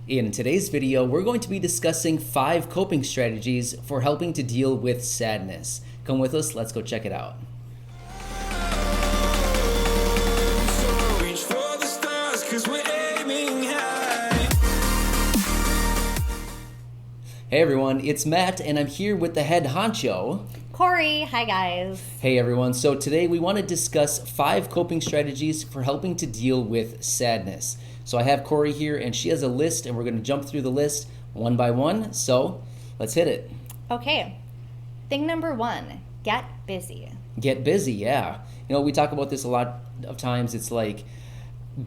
In today's video, we're going to be discussing 5 coping strategies for helping to deal with sadness. Come with us, let's go check it out. Hey everyone, it's Matt and I'm here with the head honcho, Corey. Hi guys. Hey everyone, so today we want to discuss 5 coping strategies for helping to deal with sadness. So I have Corey here and she has a list and we're going to jump through the list one by one. So let's hit it. Okay. Thing number 1, get busy. Get busy, yeah. You know, we talk about this a lot of times. It's like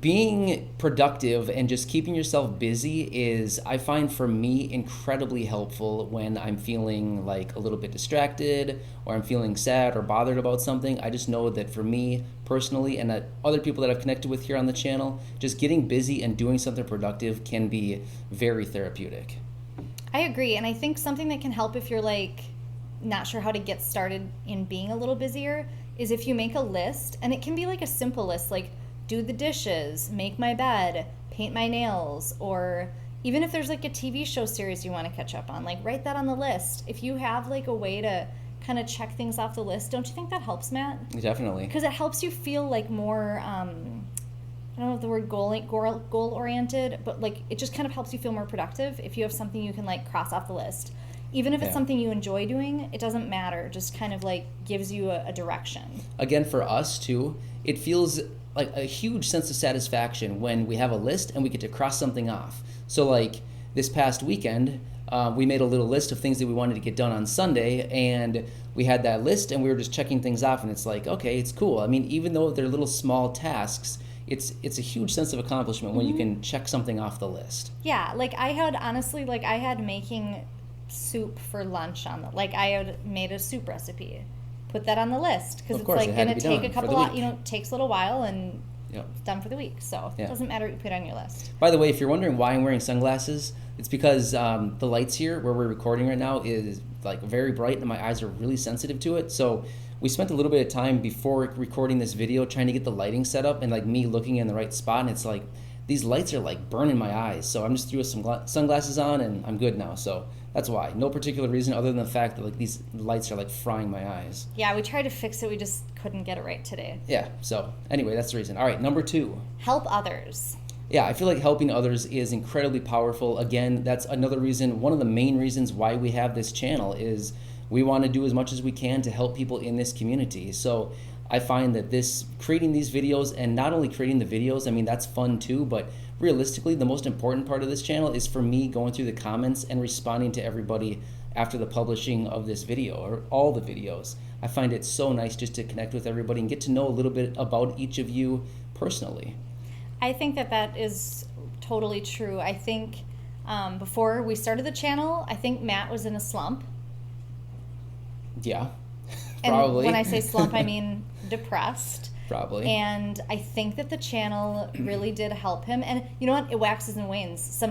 being productive and just keeping yourself busy is, I find for me, incredibly helpful when I'm feeling like a little bit distracted or I'm feeling sad or bothered about something. I just know that for me personally and that other people that I've connected with here on the channel, just getting busy and doing something productive can be very therapeutic. I agree, and I think something that can help if you're like not sure how to get started in being a little busier is if you make a list, and it can be like a simple list, like do the dishes, make my bed, paint my nails, or even if there's like a TV show series you want to catch up on, like write that on the list. If you have like a way to kind of check things off the list, don't you think that helps, Matt? Definitely. Because it helps you feel like more, I don't know if the word goal oriented, but like it just kind of helps you feel more productive if you have something you can like cross off the list. Even if it's something you enjoy doing, it doesn't matter. Just kind of like gives you a direction. Again, for us too, it feels like a huge sense of satisfaction when we have a list and we get to cross something off. So like this past weekend, we made a little list of things that we wanted to get done on Sunday, and we had that list and we were just checking things off, and it's like, okay, it's cool. I mean, even though they're little small tasks, it's a huge sense of accomplishment when you can check something off the list. Yeah, like I had making soup for lunch on the, like I had made a soup recipe. Put that on the list because it's like going to take a couple of, it takes a little while and it's done for the week. So it doesn't matter what you put on your list. By the way, if you're wondering why I'm wearing sunglasses, it's because the lights here where we're recording right now is like very bright and my eyes are really sensitive to it. So we spent a little bit of time before recording this video trying to get the lighting set up and like me looking in the right spot, and it's like these lights are like burning my eyes. So I'm just threw some sunglasses on and I'm good now. So that's why. No particular reason other than the fact that like these lights are like frying my eyes. Yeah, we tried to fix it. We just couldn't get it right today. Yeah, so anyway, that's the reason. All right, number 2. Help others. Yeah, I feel like helping others is incredibly powerful. Again, that's another reason, one of the main reasons why we have this channel is we want to do as much as we can to help people in this community. So I find that creating these videos, and not only creating the videos, I mean, that's fun too, but realistically, the most important part of this channel is for me going through the comments and responding to everybody after the publishing of this video, or all the videos. I find it so nice just to connect with everybody and get to know a little bit about each of you personally. I think that is totally true. I think before we started the channel, I think Matt was in a slump. Yeah, probably. And when I say slump, I mean depressed. Probably. And I think that the channel really did help him. And you know what? It waxes and wanes.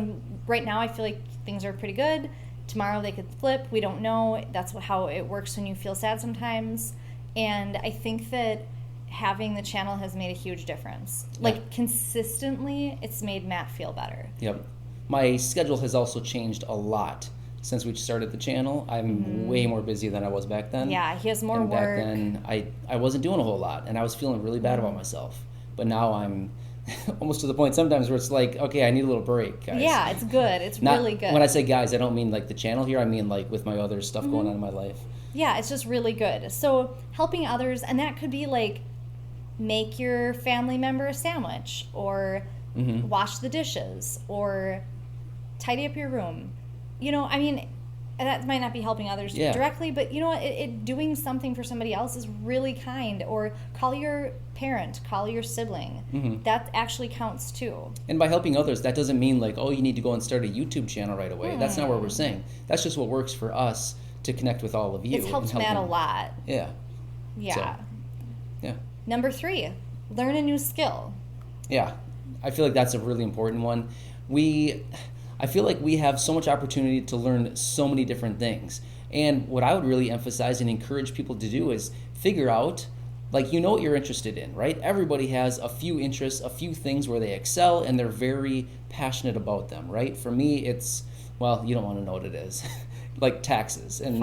Right now I feel like things are pretty good. Tomorrow they could flip. We don't know. That's how it works when you feel sad sometimes. And I think that having the channel has made a huge difference. Like consistently, it's made Matt feel better. Yep. My schedule has also changed a lot. Since we started the channel, I'm way more busy than I was back then. Yeah, he has more work. Back then, I wasn't doing a whole lot, and I was feeling really bad about myself. But now I'm almost to the point sometimes where it's like, okay, I need a little break, guys. Yeah, it's good. It's really good. When I say guys, I don't mean like the channel here. I mean like with my other stuff going on in my life. Yeah, it's just really good. So helping others, and that could be like make your family member a sandwich, or wash the dishes, or tidy up your room. You know, I mean, that might not be helping others directly, but you know what? Doing something for somebody else is really kind. Or call your parent, call your sibling. That actually counts too. And by helping others, that doesn't mean like, oh, you need to go and start a YouTube channel right away. That's not what we're saying. That's just what works for us to connect with all of you. It's helped Matt a lot. Yeah. Yeah. So, yeah. Number 3, learn a new skill. Yeah. I feel like that's a really important one. I feel like we have so much opportunity to learn so many different things. And what I would really emphasize and encourage people to do is figure out Like, you know what you're interested in, right? Everybody has a few interests, a few things where they excel, and they're very passionate about them, right? For me, it's, well, you don't want to know what it is. Like taxes and,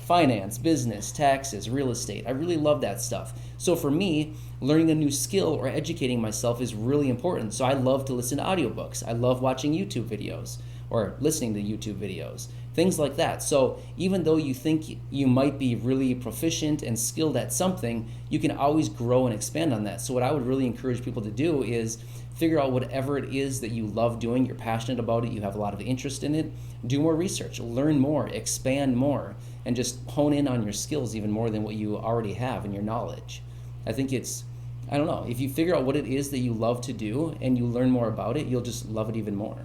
finance, business, taxes, real estate. I really love that stuff. So for me, learning a new skill or educating myself is really important. So I love to listen to audiobooks. I love watching YouTube videos or listening to YouTube videos, things like that. So even though you think you might be really proficient and skilled at something, you can always grow and expand on that. So what I would really encourage people to do is figure out whatever it is that you love doing, you're passionate about it, you have a lot of interest in it, do more research, learn more, expand more, and just hone in on your skills even more than what you already have in your knowledge. I think I don't know, if you figure out what it is that you love to do and you learn more about it, you'll just love it even more.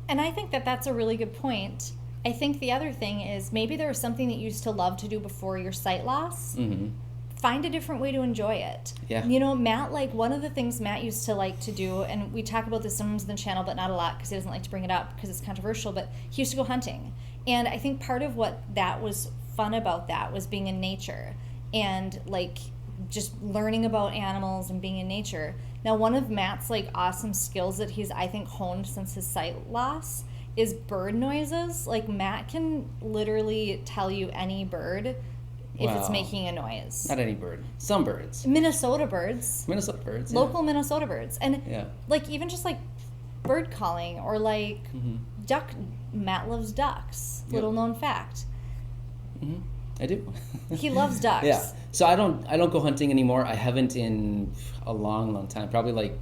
And I think that that's a really good point. I think the other thing is maybe there was something that you used to love to do before your sight loss. Mm-hmm. Find a different way to enjoy it. Yeah. You know, Matt, like one of the things Matt used to like to do, and we talk about this sometimes in the channel, but not a lot because he doesn't like to bring it up because it's controversial, but he used to go hunting. And I think part of what that was fun about that was being in nature and like just learning about animals and being in nature. Now, one of Matt's like awesome skills that he's, I think, honed since his sight loss is bird noises. Like Matt can literally tell you any bird if it's making a noise. Not any bird. Some birds. Minnesota birds. Minnesota birds. Local Minnesota birds. And yeah. like even just like bird calling or like duck. Matt loves ducks. Yep. Little known fact. Mm-hmm. I do. He loves ducks. Yeah. So I don't go hunting anymore. I haven't in a long time. Probably like,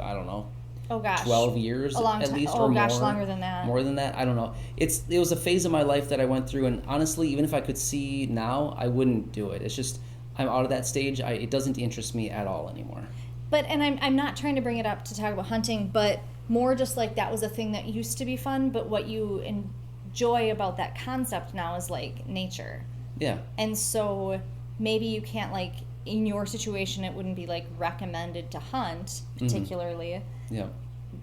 I don't know. Oh gosh. 12 years at least, or more. Longer than that. More than that, I don't know. It was a phase of my life that I went through, and honestly, even if I could see now, I wouldn't do it. It's just I'm out of that stage. It doesn't interest me at all anymore. But and I'm not trying to bring it up to talk about hunting, but more just like that was a thing that used to be fun, but what you enjoy about that concept now is like nature. Yeah. And so maybe you can't like in your situation it wouldn't be like recommended to hunt particularly. Yeah.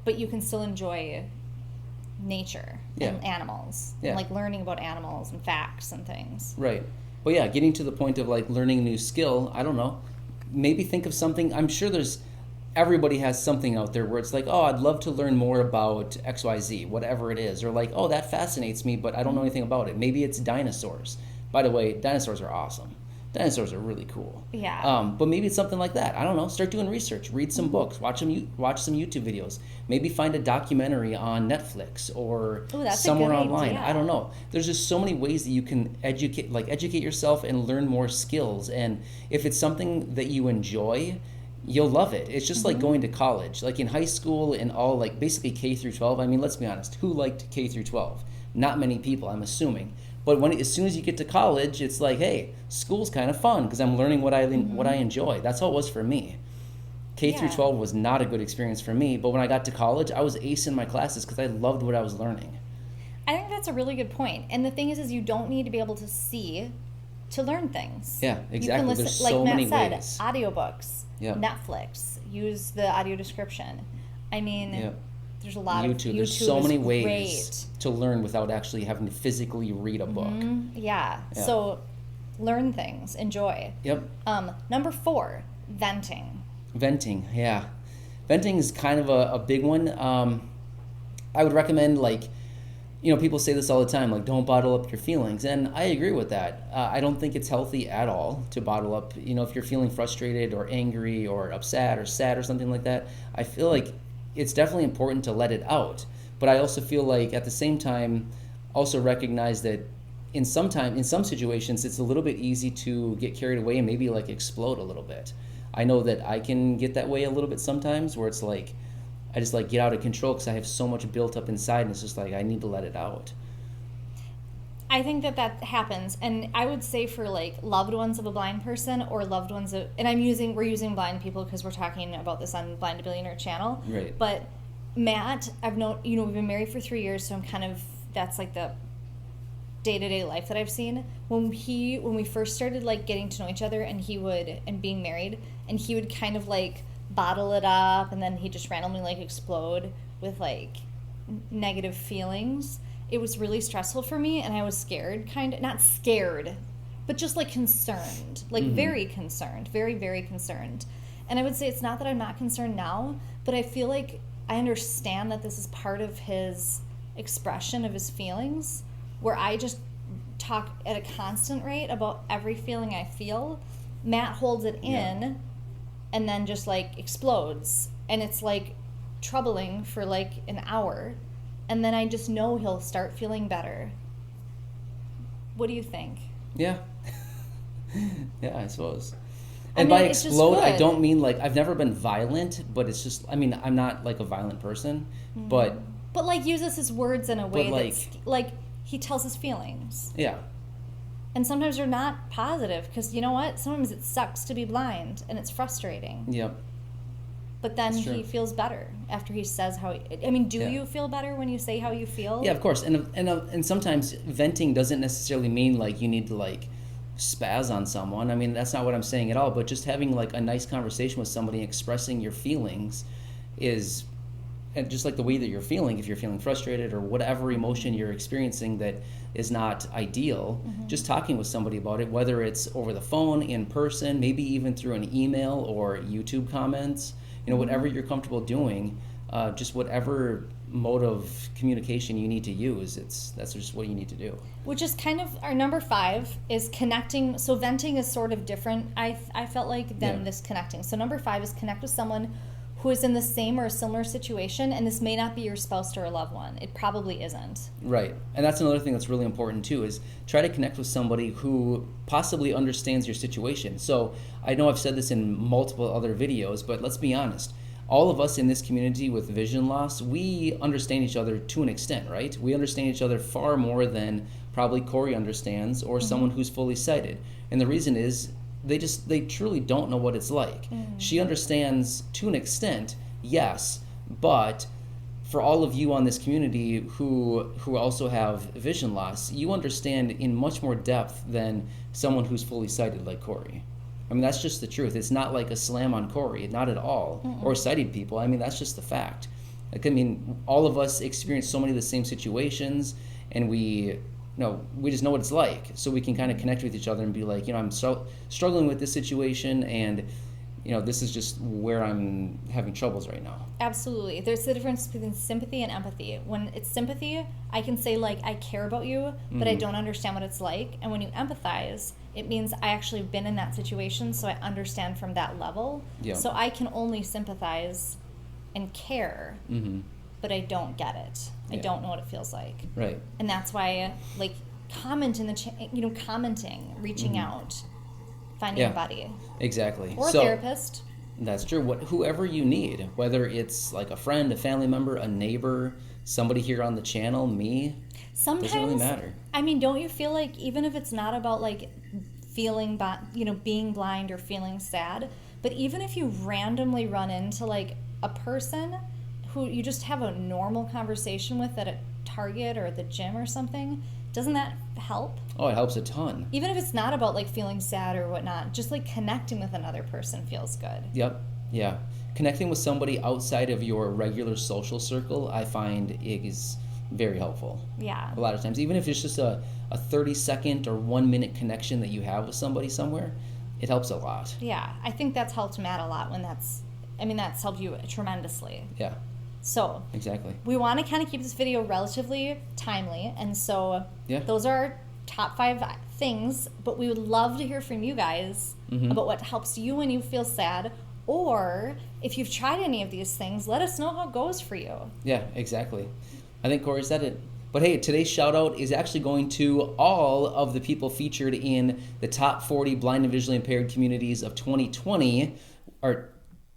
But you can still enjoy nature and animals. Yeah. And like learning about animals and facts and things. Right. But yeah, getting to the point of like learning a new skill, I don't know. Maybe think of something. I'm sure everybody has something out there where it's like, oh, I'd love to learn more about XYZ, whatever it is. Or like, oh, that fascinates me, but I don't know anything about it. Maybe it's dinosaurs. By the way, dinosaurs are awesome. Dinosaurs are really cool. Yeah. But maybe it's something like that. I don't know. Start doing research. Read some books. Watch some YouTube videos. Maybe find a documentary on Netflix or somewhere online. I don't know. There's just so many ways that you can educate yourself and learn more skills. And if it's something that you enjoy, you'll love it. It's just like going to college. Like in high school and all, like basically K through 12. I mean, let's be honest. Who liked K through 12? Not many people, I'm assuming. But as soon as you get to college, it's like, hey, school's kind of fun because I'm learning what I enjoy. That's how it was for me. K through 12 was not a good experience for me, but when I got to college, I was acing my classes because I loved what I was learning. I think that's a really good point. And the thing is you don't need to be able to see to learn things. Yeah, exactly. You can listen, There's like so Matt many said, ways. Audiobooks, Yep. Netflix, use the audio description. I mean... Yep. There's a lot of YouTube. There's so many ways to learn without actually having to physically read a book. Yeah. So learn things, enjoy. Yep. Number 4, venting. Venting, yeah. Venting is kind of a big one. I would recommend, like, people say this all the time, like, don't bottle up your feelings. And I agree with that. I don't think it's healthy at all to bottle up. If you're feeling frustrated or angry or upset or sad or something like that, I feel like it's definitely important to let it out. But I also feel like at the same time, also recognize that in some situations, it's a little bit easy to get carried away and maybe like explode a little bit. I know that I can get that way a little bit sometimes where it's like, I just like get out of control because I have so much built up inside and it's just like, I need to let it out. I think that happens, and I would say for like loved ones of a blind person or loved ones of, and we're using blind people because we're talking about this on Blindtobillionaire channel. Right. But Matt, I've known, we've been married for 3 years, so I'm kind of, that's like the day-to-day life that I've seen. When we first started like getting to know each other, and being married, and he would kind of like bottle it up, and then he'd just randomly like explode with like negative feelings. It was really stressful for me, and I was scared, not scared, but just like concerned, like very concerned, very, very concerned. And I would say it's not that I'm not concerned now, but I feel like I understand that this is part of his expression of his feelings, where I just talk at a constant rate about every feeling I feel. Matt holds it in and then just like explodes. And it's like troubling for like an hour. And then I just know he'll start feeling better. What do you think? Yeah. Yeah, I suppose. I And mean, by it's just explode, I good. don't mean like, I've never been violent, but it's just, I mean, I'm not like a violent person, but But like uses his words in a way like- that's like he tells his feelings. yeah. And sometimes they're not positive because you know what? Sometimes it sucks to be blind and it's frustrating. Yep. But then That's true. he feels better after he says how. I mean, do Yeah. you feel better when you say how you feel? Yeah, of course. And sometimes venting doesn't necessarily mean like you need to like spaz on someone. I mean, that's not what I'm saying at all. But just having like a nice conversation with somebody, expressing your feelings, is, and just like the way that you're feeling, if you're feeling frustrated or whatever emotion you're experiencing that is not ideal, just talking with somebody about it, whether it's over the phone, in person, maybe even through an email or YouTube comments, you know, whatever you're comfortable doing, just whatever mode of communication you need to use, that's just what you need to do. Which is kind of our number 5 is connecting. So venting is sort of different, I felt like, than this connecting. So number 5 is connect with someone who is in the same or a similar situation, and this may not be your spouse or a loved one. It probably isn't. Right. And that's another thing that's really important too, is try to connect with somebody who possibly understands your situation. So I know I've said this in multiple other videos, but let's be honest. All of us in this community with vision loss, we understand each other to an extent, right? We understand each other far more than probably Corey understands, or someone who's fully sighted. And the reason is they truly don't know what it's like. She understands to an extent, yes, but for all of you on this community who also have vision loss, you understand in much more depth than someone who's fully sighted like Corey. I mean, that's just the truth. It's not like a slam on Corey, not at all, or sighted people. I mean, that's just the fact. Like, I mean, all of us experience so many of the same situations, and we just know what it's like. So we can kind of connect with each other and be like, you know, I'm struggling with this situation, and you know, this is just where I'm having troubles right now. Absolutely. There's the difference between sympathy and empathy. When it's sympathy, I can say, like, I care about you, but I don't understand what it's like. And when you empathize, it means I actually have been in that situation, so I understand from that level. Yeah. So I can only sympathize and care, but I don't get it. I don't know what it feels like. Right. And that's why, like, comment in the commenting, reaching out, finding a buddy. Exactly. Or a therapist. That's true. Whoever you need, whether it's like a friend, a family member, a neighbor, somebody here on the channel, me, Sometimes, doesn't really matter. I mean, don't you feel like even if it's not about like feeling, being blind or feeling sad, but even if you randomly run into like a person who you just have a normal conversation with at a Target or at the gym or something, doesn't that help? Oh, it helps a ton. Even if it's not about like feeling sad or whatnot, just like connecting with another person feels good. Yep. Yeah. Connecting with somebody outside of your regular social circle, I find is very helpful. Yeah. A lot of times, even if it's just a 30-second or 1-minute connection that you have with somebody somewhere, it helps a lot. Yeah. I think that's helped Matt a lot that's helped you tremendously. Yeah. So Exactly. we want to kind of keep this video relatively timely, and so those are our top 5 things, but we would love to hear from you guys about what helps you when you feel sad, or if you've tried any of these things, let us know how it goes for you. Yeah, exactly. I think Corey said it. But hey, today's shout out is actually going to all of the people featured in the top 40 blind and visually impaired communities of 2020,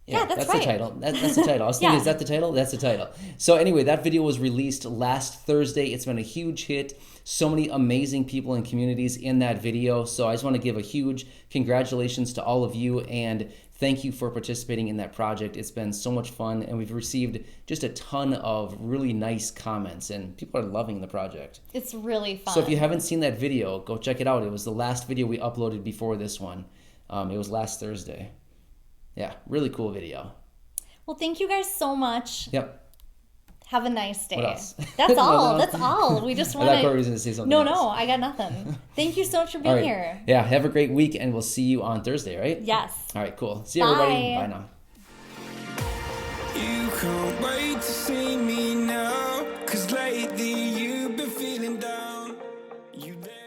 Yeah, that's the right. title. That's the title. I was thinking, is that the title? That's the title. So anyway, that video was released last Thursday. It's been a huge hit. So many amazing people and communities in that video. So I just want to give a huge congratulations to all of you, and thank you for participating in that project. It's been so much fun, and we've received just a ton of really nice comments, and people are loving the project. It's really fun. So if you haven't seen that video, go check it out. It was the last video we uploaded before this one. It was last Thursday. Yeah, really cool video. Well, thank you guys so much. Yep. Have a nice day. What else? That's all. Nothing else? That's all. We just I want thought Corey was going to say something No, else. no, I got nothing. Thank you so much for All being right. here. Yeah, have a great week, and we'll see you on Thursday, right? Yes. All right, cool. See you, everybody. Bye. Bye now. You can't wait to see me now, 'cause lately you've been feeling down. You there?